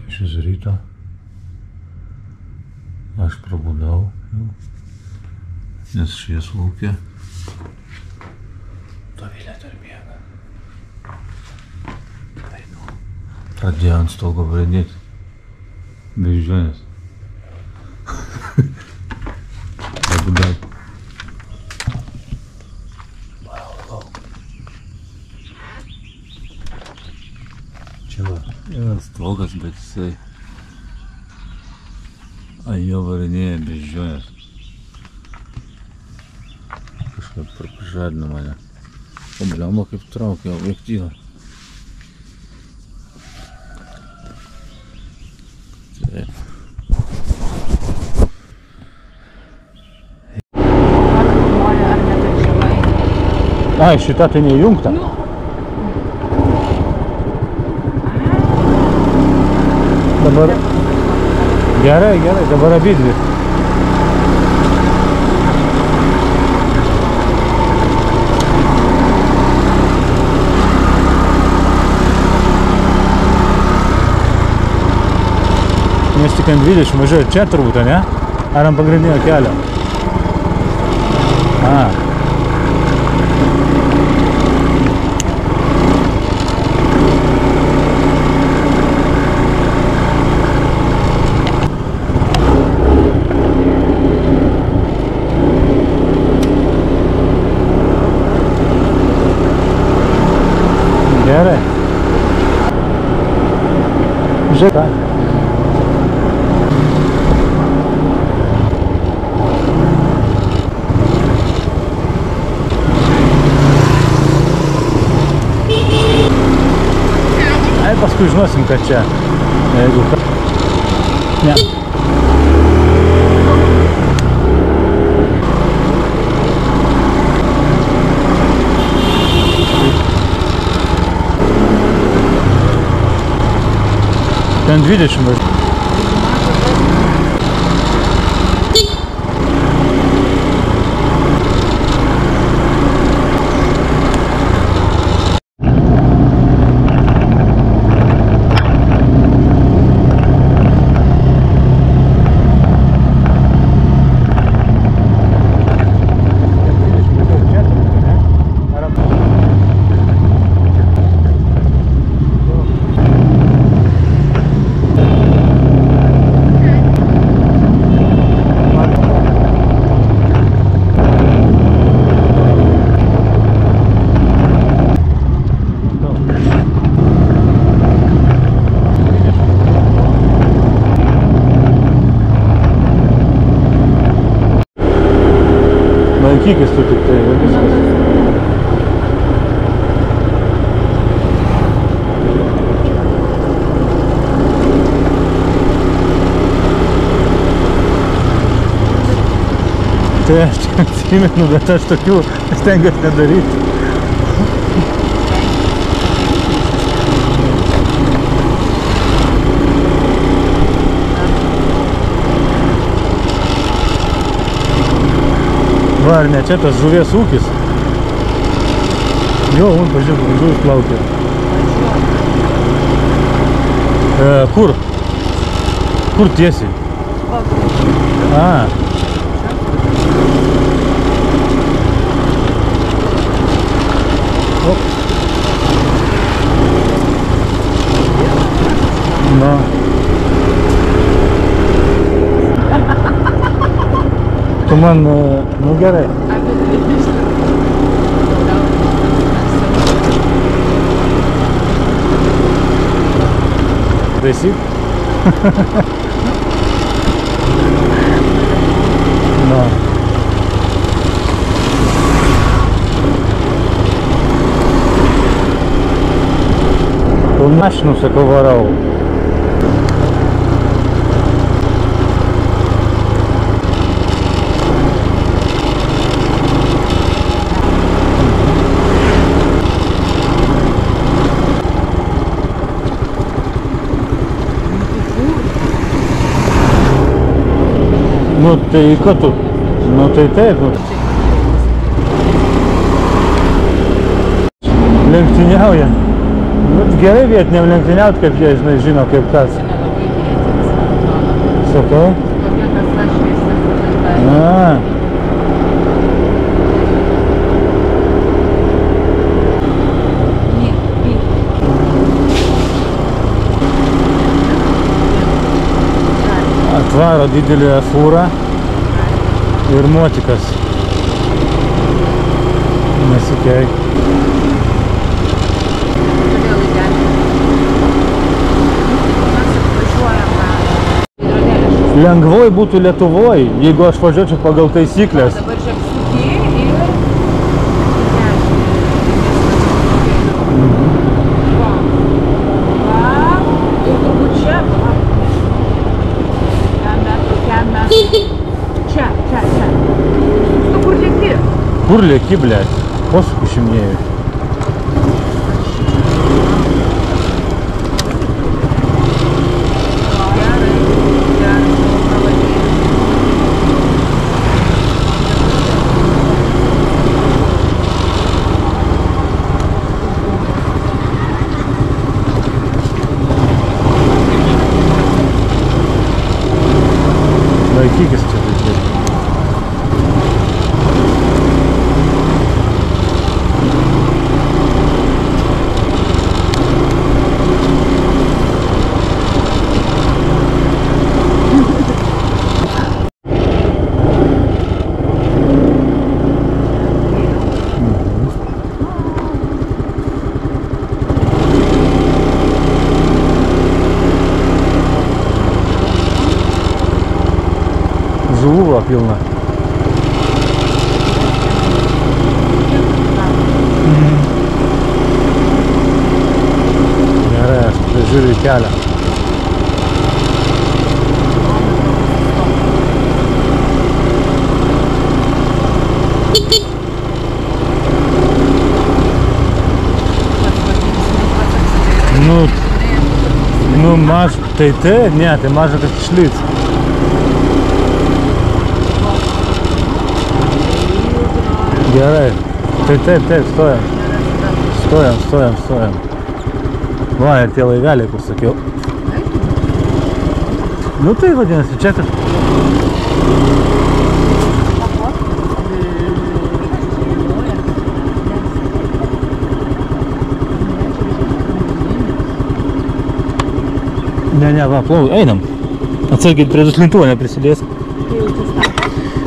Šis ryto aš prabudau, nes švies laukia. Dovilė dar miega. Pradėjo ant stogo braidyti. Beždžionės. Prabudau. Čia va. Yra stogas, bet jisai jo varinėja beždžionės. Kažkaip pažadino mane. O bliamba kaip traukia objektyvą. Taip. Ai, šita tai neįjungta. Dabar... Gerai, dabar abidvi. Nes tik ant 20 važiuoja čia turbūt, ne? Ar ant pagrindinio kelio? Gerai. Žiūrėk. Ai, paskui žinosim, kad čia. Jeigu ką. Ne. Ten 20 važiuoja. Laikykis tu tik tai ir viskas. Tai aš čia atsimenu, bet aš tokių stengiuosi nedaryti. Va, ar ne čia tas žuvies ūkis? Jo, vun, pažiūrėk, žuvis plaukia. Kur? Kur tiesiai? Op. Na. Tu man, nu gerai. Taisyk? Na. Tu mašinu, sakau, varau. Nu tai ką tu? Nu tai taip. Lenktyniauja. Nu, gerai vietiniam lenktyniaut, kaip jie, žinai, žino kaip kas. sakai? Tokia kasa šviesi. A. Atvaro didelė fūra ir motikas. Nesikeik. Lengvoj būtų Lietuvoj, jeigu aš važiuočiau pagal taisyklės. Dabar čia apsuki ir ir turbūt čia. Čia. Tu kur lėki? Kur lėki, blėt? Posūkį šimnėjai. Laikykis čia tai. Žuvų pilna. Gerai, aš tada žiūriu į kelią. Nu, maž, tai, ne, tai maža, kad išlyts. Gerai, tai taip, stojam. Va, ir tie laiveliai, kur sakiau. Nu tai vadinasi, čia kažkas. Ne, va, plau, einam. Atsargiai prie duslintuvo neprisidės.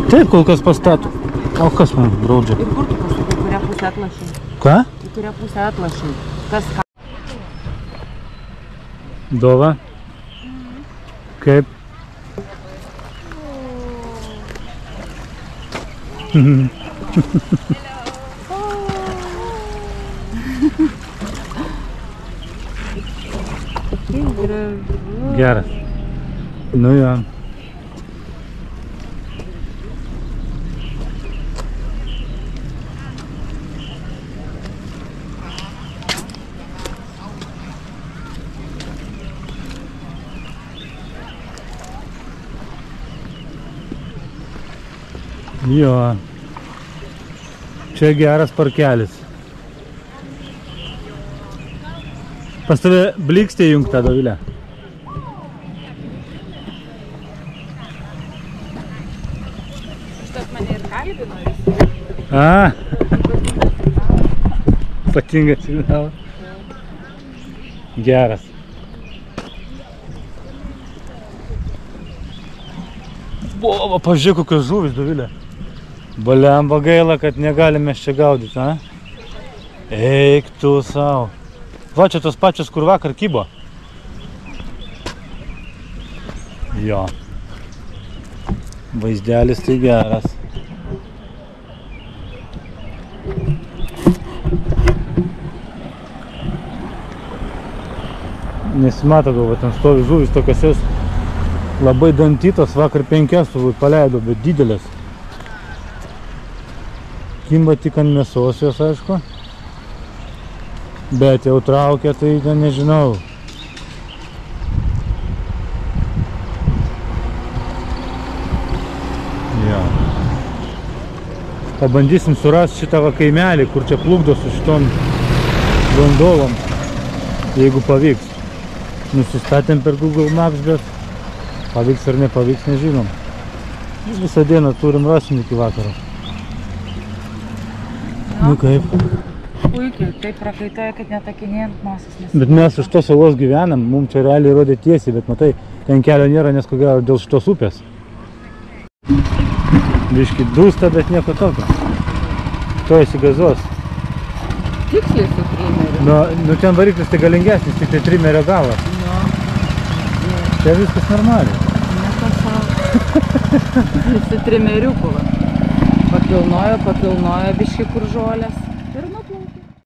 Taip, kol kas pastatų. O kas man draudžia? Ir kur tu pasakai, kurią pusę atlašai? Ką? Į kurią pusę atlašai? Kas ką? Dova. Kaip? Geras. Nu jo. Jo, čia geras parkelis. Pas tave blikstė įjungta, Dovilė. Šitas mane ir kalbino visi. A, patinga signalą. Geras. Buvo, pažiūrėk, kokios žuvis, Dovilė. Baliamba gaila, kad negalime čia gaudyti, a? Eik tu savo. Va, čia tos pačios, kur vakar kybo. Jo. Vaizdelis tai geras. Nesimato, gal, ten stovi žuvis tokios jos labai dantytos, vakar 5 paleido, bet didelės. Kimba tik ant mėsos jos, aišku. Bet jau traukia, tai nežinau. Jo. Pabandysim surasti šitą va kaimelį, kur čia plukdo su šitom gondolom, jeigu pavyks. Nusistatėm per Google Maps, bet Pavyks ar nepavyks, nežinom. Visą dieną turim rasim iki vakaro. Nu kaip? Puikiai, taip prakaitoja, kad netakinėjant nosies nes. Bet mes už tos salos gyvenam, mums čia realiai rodė tiesiai, bet matai, ten kelio nėra, nes ko gero dėl šitos upės. Biški dūsta, bet nieko tokio. To įsigazos. Tiksliai su trimeriu. Nu ten variklis tai galingesnis, tik tai trimerio galas. Čia viskas normaliai. Su trimeriuku. Pakilnojo biški kur žolės.